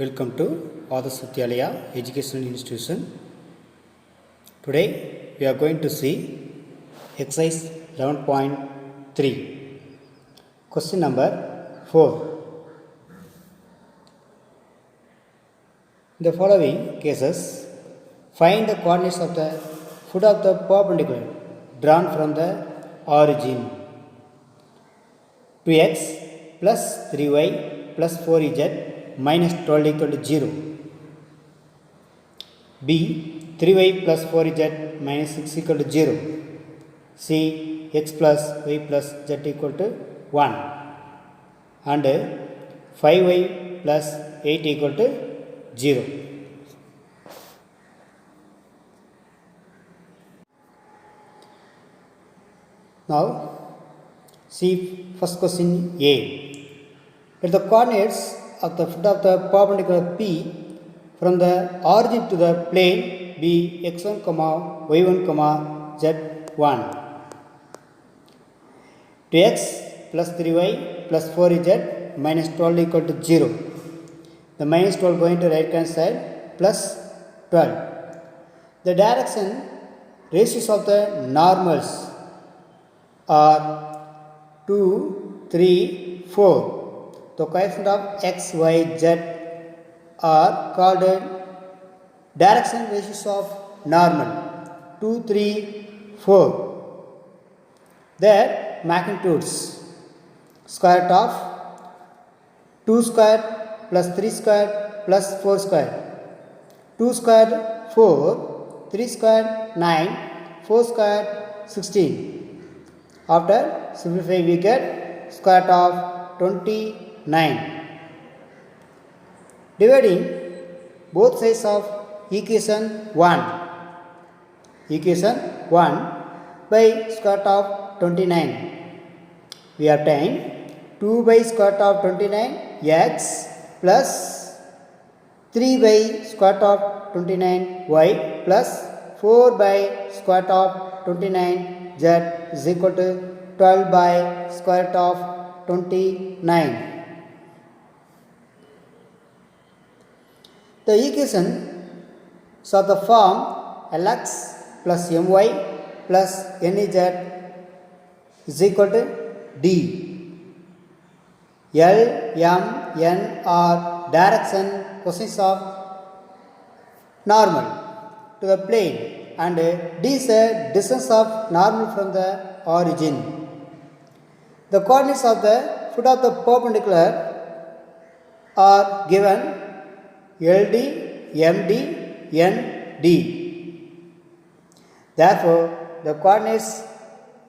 Welcome to Adarsh Vidyalaya Educational Institution. Today we are going to see exercise 11.3. Question number 4. In the following cases, find the coordinates of the foot of the perpendicular drawn from the origin. 2x plus 3y plus 4z minus 12 equal to 0. B. 3y plus 4z minus 6 equal to 0. C. X plus y plus z equal to 1. And 5y plus 8 equal to 0. Now, see first question A. Let the coordinates of the foot of the perpendicular P from the origin to the plane be x1, y1, z1. 2x plus 3y plus 4z minus 12 equal to 0. The minus 12 going to right hand side plus 12. The direction ratios of the normals are 2, 3, 4. The coefficient of x, y, z are called direction ratios of normal 2, 3, 4. Their magnitudes square root of 2 square plus 3 square plus 4 square. 2 square 4, 3 square 9, 4 square 16. After simplifying we get square root of 29. Dividing both sides of equation 1 by square root of 29. We obtain 2 by square root of 29 x plus 3 by square root of 29 y plus 4 by square root of 29 z is equal to 12 by square root of 29. The equation is of the form Lx plus My plus Nez is equal to D. L, M, N are direction coefficients of normal to the plane and D is the distance of normal from the origin. The coordinates of the foot of the perpendicular are given LD, MD, ND. Therefore, the coordinates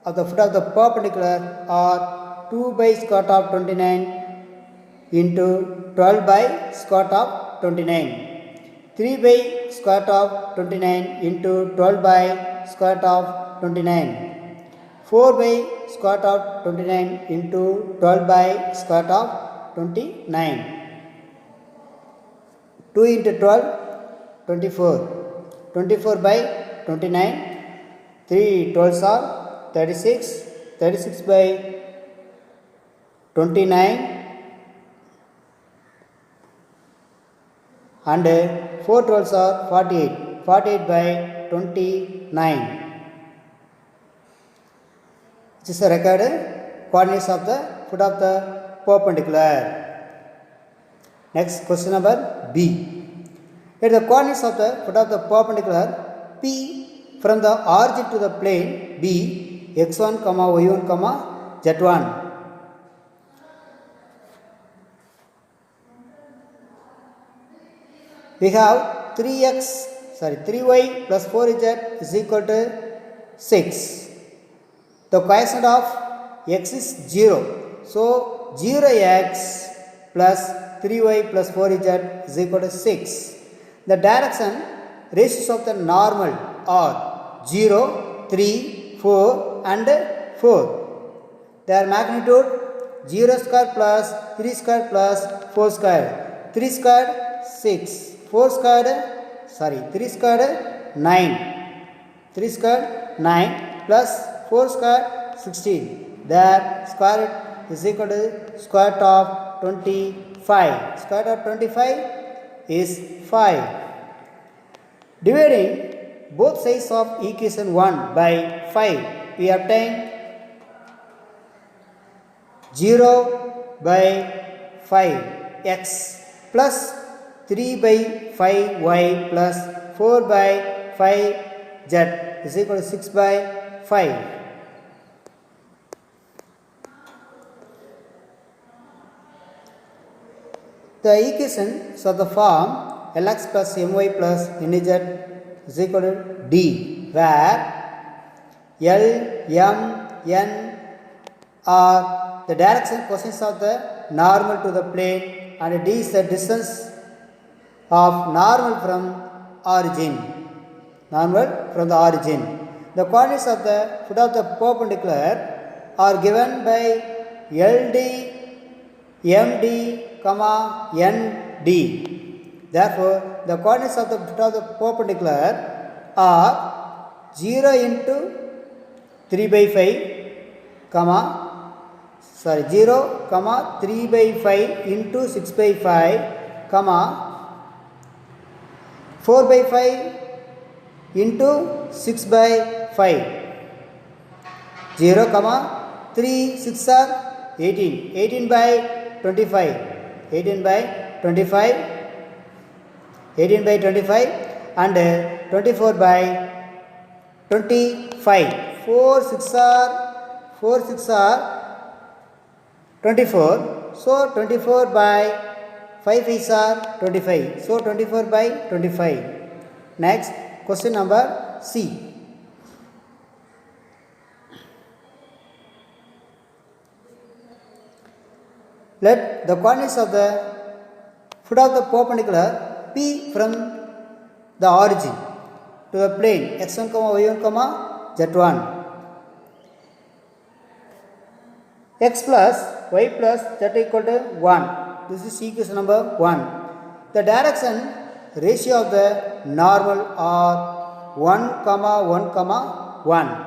of the foot of the perpendicular are 2 by square root of 29 into 12 by square root of 29. 3 by square root of 29 into 12 by square root of 29. 4 by square root of 29 into 12 by square root of 29. 2 into 12, 24. 24 by 29. 3 12s are 36. 36 by 29. And 4 12s are 48. 48 by 29. This is the required coordinates of the foot of the perpendicular. Next question number B. Let the coordinates of the foot of the perpendicular P from the origin to the plane be x1, y1, z1. We have 3y plus 4z is equal to 6. The coefficient of x is 0. So 0x plus 3y plus 4z is equal to 6. The direction ratios of the normal are 0, 3, 4 and 4. Their magnitude 0 square plus 3 square plus 4 square. 3 square 6. 3 square 9. 3 square 9 plus 4 square 16. Their square root is equal to square root of 25. Square root of 25 is 5. Dividing both sides of equation 1 by 5, we obtain 0 by 5x plus 3 by 5y plus 4 by 5z is equal to 6 by 5. The equations of the form Lx plus My plus Nz is equal to D, where L, M, N are the direction coefficients of the normal to the plane and D is the distance of normal from origin. Normal from the origin. The coordinates of the foot of the perpendicular are given by LD, MD, ND. Therefore, the coordinates of the foot of the perpendicular are 0 into 3 by 5, 0, 3 by 5 into 6 by 5, 4 by 5 into 6 by 5. 0, 3, 6 are 18. 18 by 25. 18 by 25. 18 by 25 and 24 by 25. 4, 6 are 24. So 24 by 5 is are 25. So 24 by 25. Next, question number C. Let the coordinates of the foot of the perpendicular P from the origin to the plane x1, y1, z1. X plus y plus z equal to 1. This is equation number 1. The direction ratio of the normal are 1, 1, 1.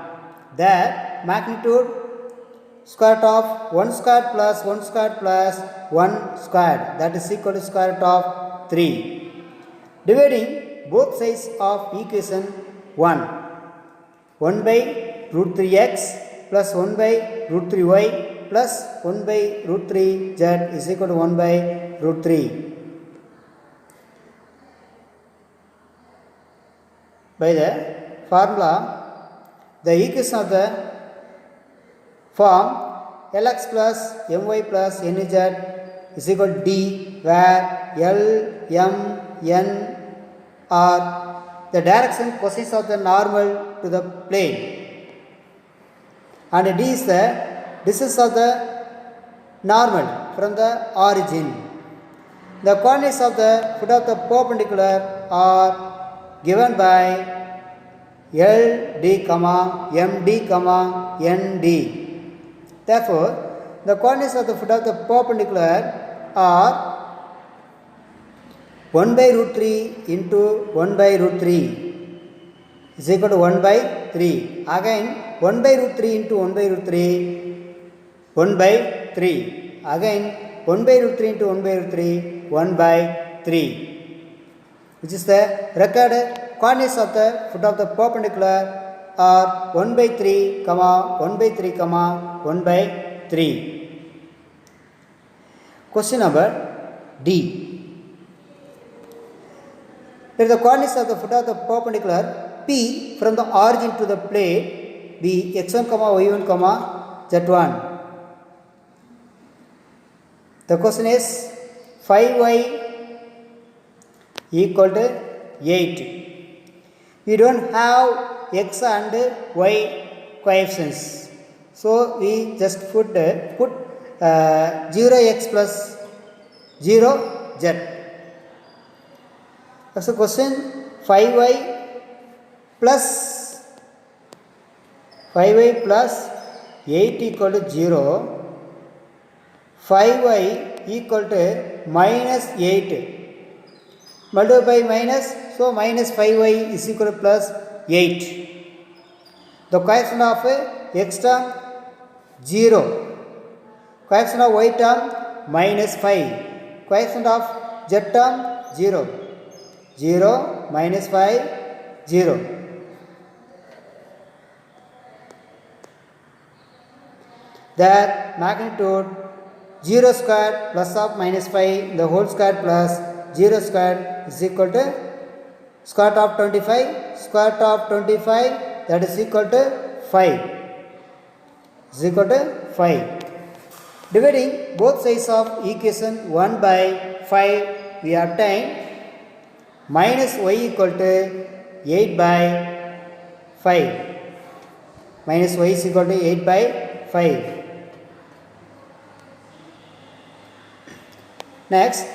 That magnitude square root of 1 squared plus 1 squared plus 1 squared, that is equal to square root of 3. Dividing both sides of equation 1, 1 by root 3x plus 1 by root 3y plus 1 by root 3z is equal to 1 by root 3. By the formula, the equation of the form Lx plus My plus Nz is equal to D, where L, M, N are the direction coefficients of the normal to the plane and D is the distance of the normal from the origin. The coordinates of the foot of the perpendicular are given by LD, MD, ND. Therefore, the coordinates of the foot of the perpendicular are 1 by root 3 into 1 by root 3 is equal to 1 by 3. Again 1 by root 3 into 1 by root 3, 1 by 3. Again 1 by root 3 into 1 by root 3, 1 by 3. Which is the required coordinates of the foot of the perpendicular are 1 by 3, 1 by 3, 1 by 3. Question number D. Let the coordinates of the foot of the perpendicular P from the origin to the plane be x1, y1, z1. The question is 5y equal to 8. We don't have x and y coefficients, so we just put 0x plus 0z. That's the question. 5y plus 8 equal to 0. 5y equal to minus 8. Multiply by minus, so minus 5y is equal to plus 8. The coefficient of x term 0. Coefficient of y term minus 5. Coefficient of z term 0. 0 minus 5 0. That magnitude 0 square plus of minus 5 the whole square plus 0 square is equal to square root of 25. Square root of 25 that is equal to 5. Is equal to 5. Dividing both sides of equation 1 by 5 we obtain minus y equal to 8 by 5. Minus y is equal to 8 by 5. Next,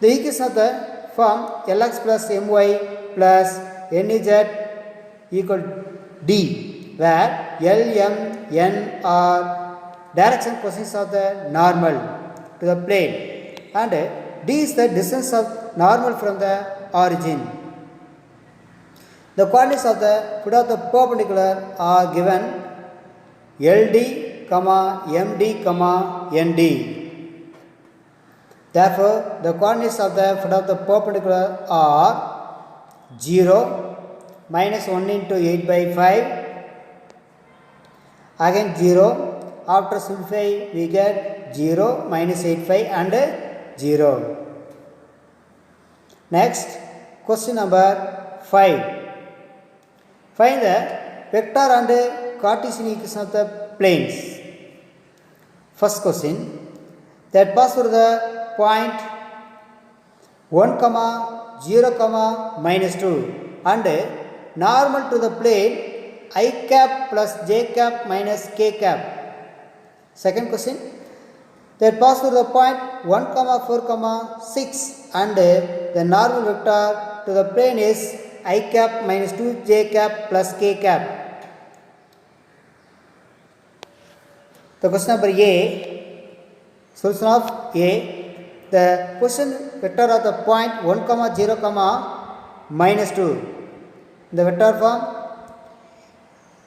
the equation of the form Lx plus My plus Nez equal D, where L, M, N are direction positions of the normal to the plane and D is the distance of normal from the origin. The coordinates of the foot of the perpendicular are given LD, MD, ND. Therefore, the coordinates of the foot of the perpendicular are 0, minus 1 into 8 by 5, again 0, after simplify we get 0, minus 8, 5 and 0. Next, question number 5. Find the vector and Cartesian equation of the planes. First question, that pass through the point 1, 0, minus 2 and normal to the plane I cap plus j cap minus k cap. Second question, that pass through the point 1, 4, 6 and the normal vector to the plane is I cap minus 2 j cap plus k cap. The question number A, solution of A, the position vector of the point 1, 0, minus 2. The vector form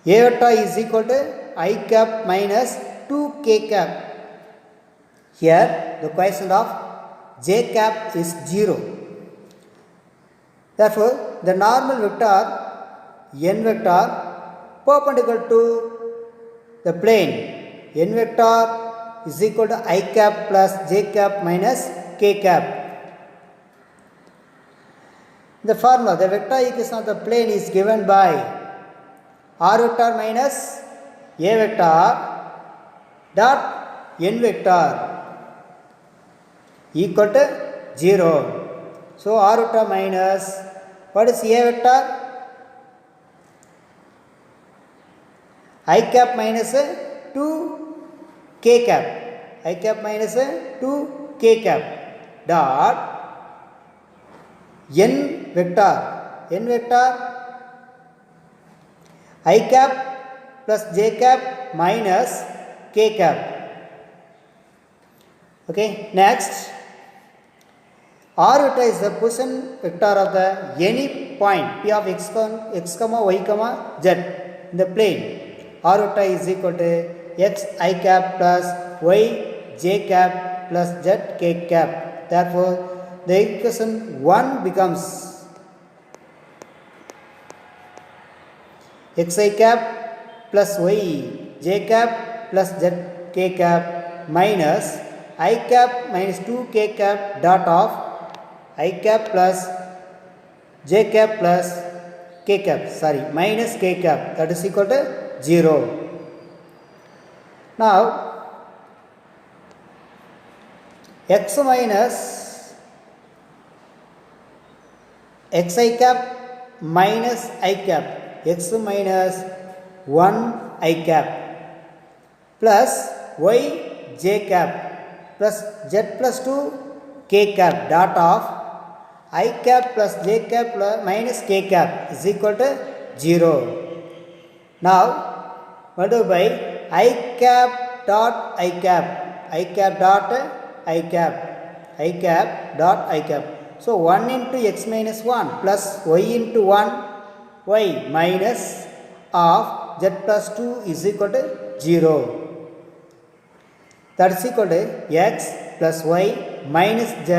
A vector is equal to I cap minus 2 k cap. Here the coefficient of j cap is 0. Therefore, the normal vector n vector perpendicular to the plane n vector is equal to I cap plus j cap minus k cap. The formula, the vector equation of the plane is given by r vector minus a vector dot n vector equal to 0. So, r vector minus what is a vector? I cap minus 2 k cap. I cap minus 2 k cap dot n vector. N vector I cap plus j cap minus k cap. Okay, next, r vector is the position vector of the any point p of x, y, z in the plane. R vector is equal to x I cap plus y j cap plus z k cap. Therefore, the equation 1 becomes xi cap plus y j cap plus z k cap minus I cap minus 2 k cap dot of I cap plus j cap plus k cap, sorry, minus k cap, that is equal to 0. Now, x minus xi cap minus I cap, x minus 1 I cap plus y j cap plus z plus 2 k cap dot of I cap plus j cap plus minus k cap is equal to 0. Now, multiply by I cap dot I cap, I cap dot I cap, I cap dot I cap. So, 1 into x minus 1 plus y into 1 y minus of z plus 2 is equal to 0. That is equal to x plus y minus z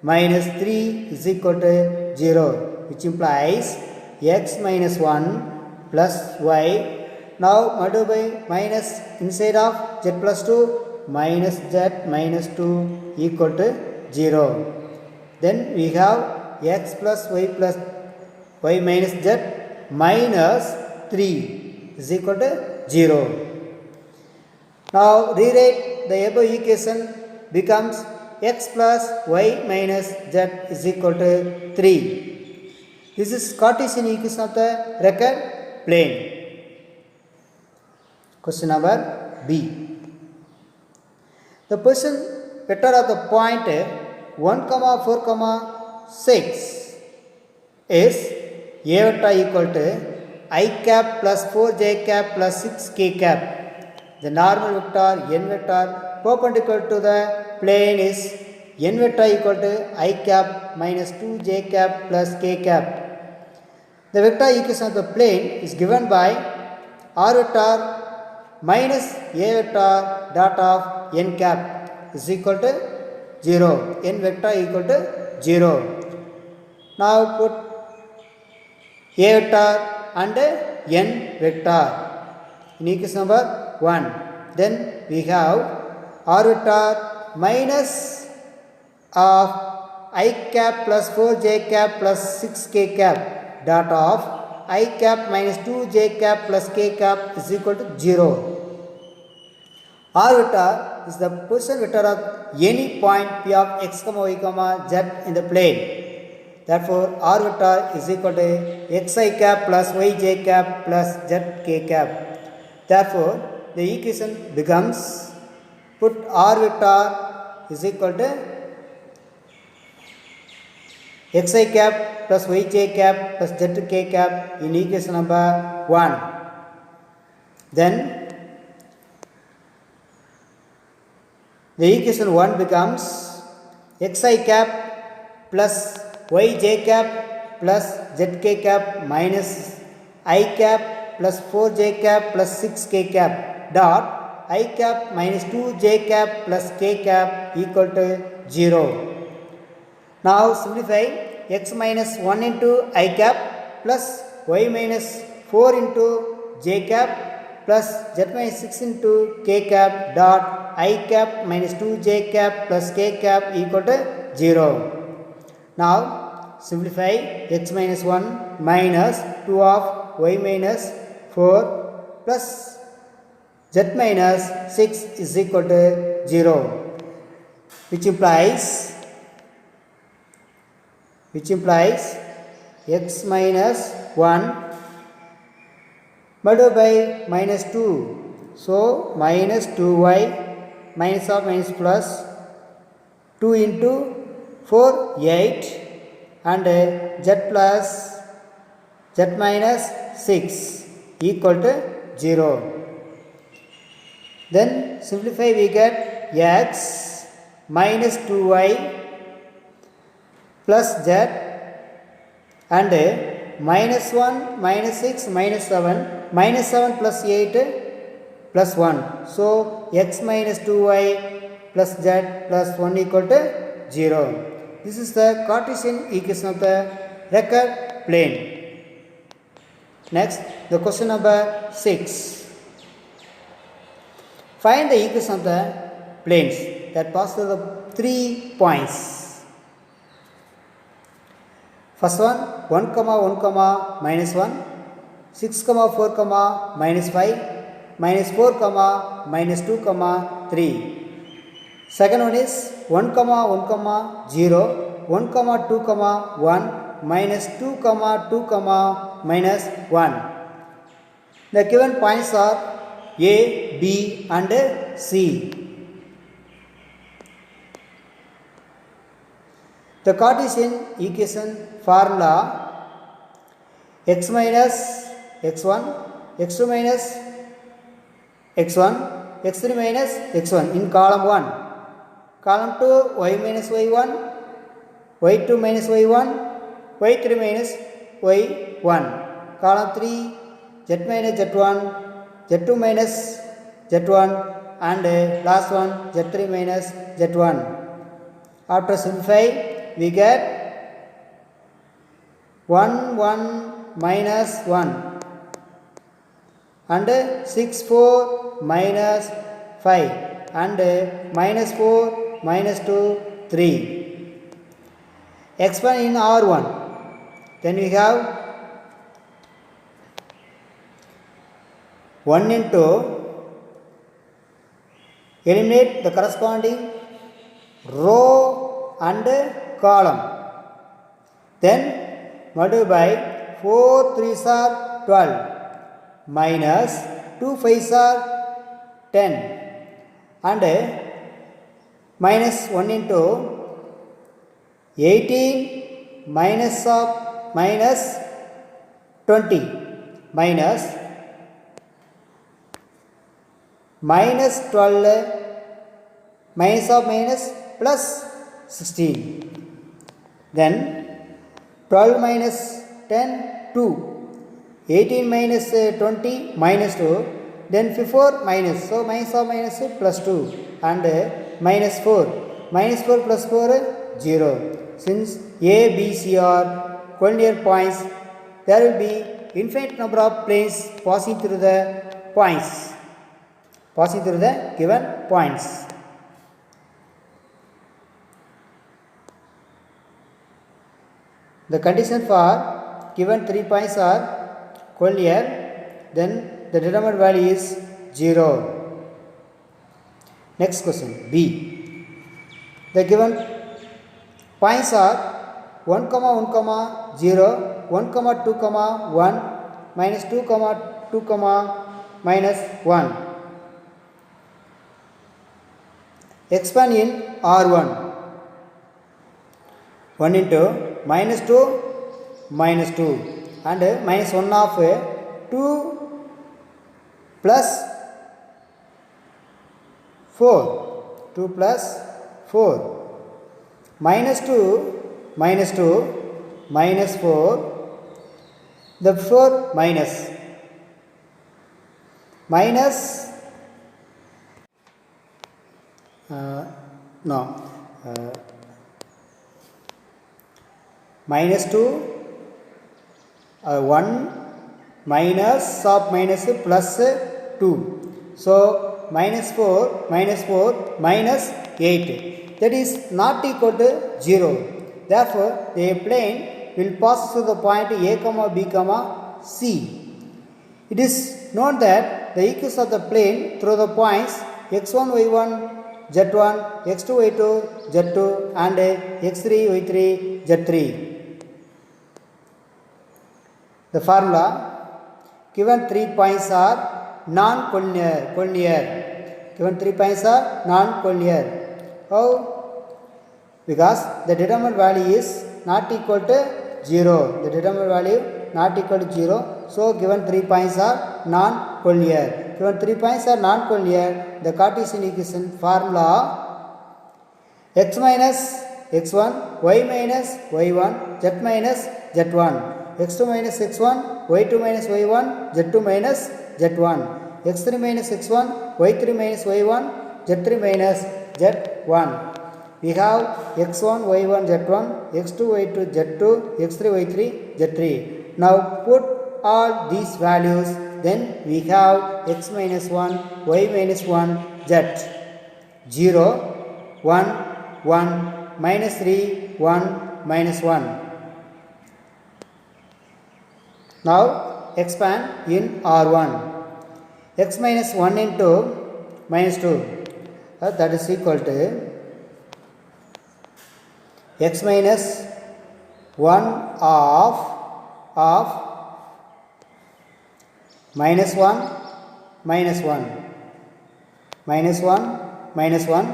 minus 3 is equal to 0, which implies x minus 1 plus y. Now multiply by minus inside of z plus 2 minus z minus 2 equal to 0. Then we have x plus y minus z minus 3 is equal to 0. Now rewrite the above equation becomes x plus y minus z is equal to 3. This is Cartesian equation of the record plane. Question number B. The position vector of the point 1, 4, 6 is A vector equal to I cap plus 4j cap plus 6k cap. The normal vector n vector perpendicular to the plane is n vector equal to I cap minus 2j cap plus k cap. The vector equation of the plane is given by r vector minus a vector dot of n cap is equal to 0. N vector equal to 0. Now put a vector and n vector in equation number 1. Then we have r vector minus of I cap plus 4j cap plus 6k cap dot of I cap minus 2j cap plus k cap is equal to 0. R vector is the position vector of any point P of x, y, z in the plane. Therefore, R vector is equal to xi cap plus yj cap plus zk cap. Therefore, the equation becomes put R vector is equal to xi cap plus yj cap plus zk cap in equation number 1. Then the equation 1 becomes xi cap plus yj cap plus zk cap minus I cap plus 4j cap plus 6k cap dot I cap minus 2j cap plus k cap equal to 0. Now simplify x minus 1 into I cap plus y minus 4 into j cap plus z minus 6 into k cap dot I cap minus 2j cap plus k cap equal to 0. Now simplify x minus 1 minus 2 of y minus 4 plus z minus 6 is equal to 0, which implies x minus 1 multiplied by minus 2. So minus 2y minus of minus plus 2 into 4 8 and z plus z minus 6 equal to 0. Then simplify, we get x minus 2y plus z and minus 1 minus 6 minus 7 plus 8 plus 1. So x minus 2y plus z plus 1 equal to 0. This is the Cartesian equation of the record plane. Next, the question number 6. Find the equation of the planes that pass through the 3 points. First one, 1, 1, minus 1, 6, 4, minus 5, minus 4, minus 2, 3. Second one is 1, 1, 0, 1, 2, 1, minus 2, 2, minus 1. The given points are A, B and C. The Cartesian equation formula: x minus x1, x2 minus x1, x3 minus x1 in column 1. Column 2, y minus y1, y2 minus y1, y3 minus y1. Column 3, z minus z1, z2 minus z1 and last one z3 minus z1. After simplify, we get 1 1 minus 1 and 6 4 minus 5 and minus 4 minus 2 3. Expand in R1. Then we have 1 into, eliminate the corresponding row and column. Then multiply by 4 3s are 12 minus 2 5s are 10 and minus 1 into 18 minus of minus 20 minus minus 12 minus of minus plus 16. Then 12 minus 10 2, 18 minus 20 minus 2, then 4 minus, so minus of minus plus 2 and minus 4 plus 4 0. Since A, B, C are collinear points, there will be infinite number of planes passing through the points, passing through the given points. The condition for given 3 points are collinear, then the determined value is 0. Next question B. The given points are 1, 1, 0, 1, 2, 1, minus 2, 2, minus 1. Expand in R1. 1 into minus 2 and minus 1 of 2 plus 4, 2 plus 4, minus 2 minus 4, the 4 minus minus 2 1 minus of minus plus 2, so minus 4 minus 8, that is not equal to 0. Therefore, the plane will pass through the point A, B, C. It is known that the equations of the plane through the points x1 y1 z1, x2 y2 z2 and x3 y3 z3. The formula: given 3 points are non-collinear. Given 3 points are non-collinear. How? Because the determined value is not equal to 0. The determined value not equal to 0. So, given 3 points are non-collinear. Given 3 points are non-collinear, the Cartesian equation formula: x minus x1, y minus y1, z minus z1. x2 minus x1, y2 minus y1, z2 minus z1, x3 minus x1, y3 minus y1, z3 minus z1. We have x1, y1, z1, x2, y2, z2, x3, y3, z3. Now put all these values, then we have x minus 1, y minus 1, z. 0, 1, 1, minus 3, 1, minus 1. Now expand in R1. X minus 1 into minus 2, that is equal to x minus 1 of minus 1 minus 1 minus 1 minus 1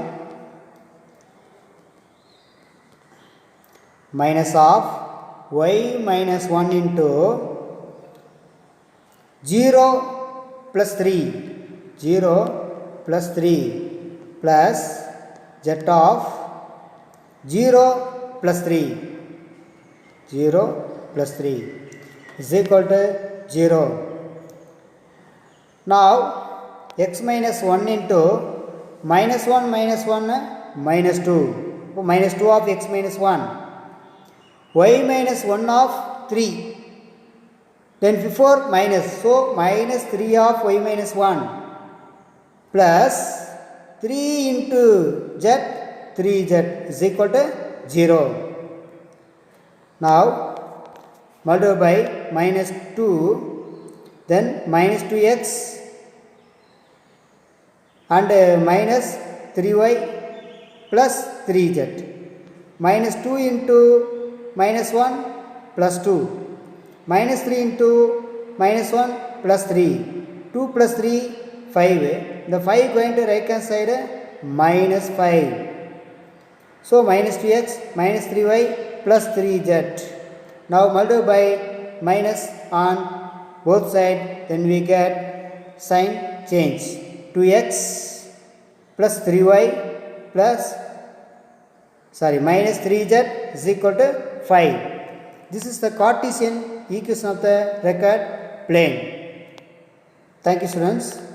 minus of y minus 1 into 0 plus 3, 0 plus 3 plus z of 0 plus 3, 0 plus 3 is equal to 0. Now x minus 1 into minus 1 minus 1 minus 2, minus 2 of x minus 1 y minus 1 of 3. Then before minus, so minus 3 of y minus 1 plus 3 into z, 3z is equal to 0. Now multiply by minus 2, then minus 2x and minus 3y plus 3z. Minus 2 into minus 1 plus 2. Minus 3 into minus 1 plus 3. 2 plus 3, 5. The 5 going to right hand side minus 5. So minus 2x minus 3y plus 3z. Now multiply by minus on both sides, then we get sign change. 2x plus 3y plus minus 3z is equal to 5. This is the Cartesian equation of the record plane. Thank you, students.